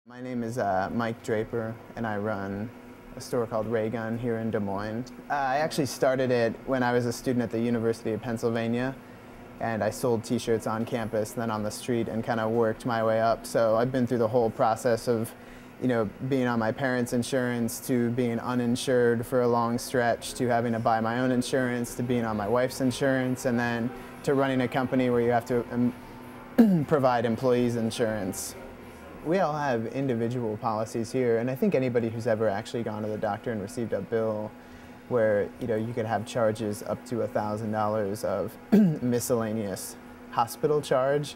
My name is Mike Draper, and I run a store called RAYGUN here in Des Moines. I actually started it when I was a student at the University of Pennsylvania, and I sold t-shirts on campus, then on the street, and kind of worked my way up. So I've been through the whole process of, being on my parents' insurance, to being uninsured for a long stretch, to having to buy my own insurance, to being on my wife's insurance, and then to running a company where you have to provide employees insurance. We all have individual policies here, and I think anybody who's ever actually gone to the doctor and received a bill where you could have charges up to $1,000 of miscellaneous hospital charge,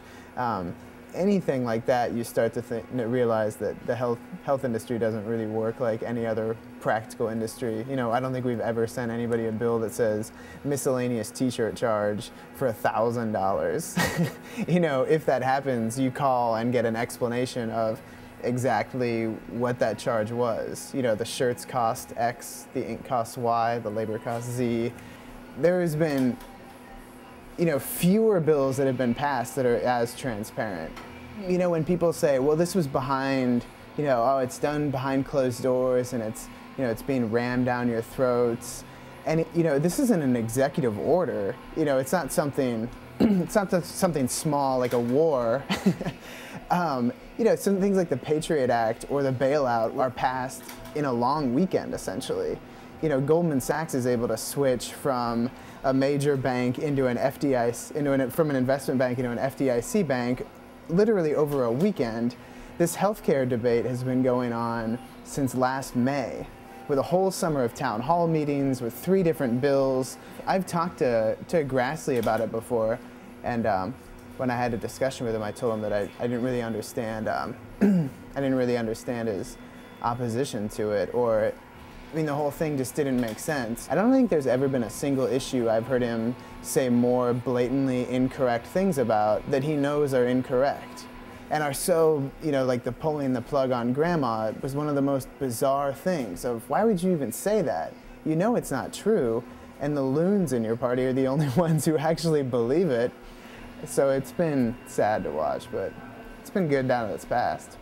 anything like that, you start to realize that the health industry doesn't really work like any other practical industry. I don't think we've ever sent anybody a bill that says miscellaneous t-shirt charge for $1,000. If that happens, you call and get an explanation of exactly what that charge was. The shirts cost X, the ink costs Y, the labor costs Z. There has been fewer bills that have been passed that are as transparent. When people say, well, this was behind, oh, it's done behind closed doors and it's being rammed down your throats. And, this isn't an executive order. It's not something, it's not something small like a war. Some things like the Patriot Act or the bailout are passed in a long weekend, essentially. Goldman Sachs is able to switch from a major bank into an FDIC, from an investment bank into an FDIC bank, literally over a weekend. This healthcare debate has been going on since last May, with a whole summer of town hall meetings with 3 different bills. I've talked to Grassley about it before, and when I had a discussion with him, I told him that I didn't really understand. I didn't really understand his opposition to it, or the whole thing just didn't make sense. I don't think there's ever been a single issue I've heard him say more blatantly incorrect things about that he knows are incorrect and are so, like the pulling the plug on grandma was one of the most bizarre things of why would you even say that? It's not true, and the loons in your party are the only ones who actually believe it. So it's been sad to watch, but it's been good now that it's passed.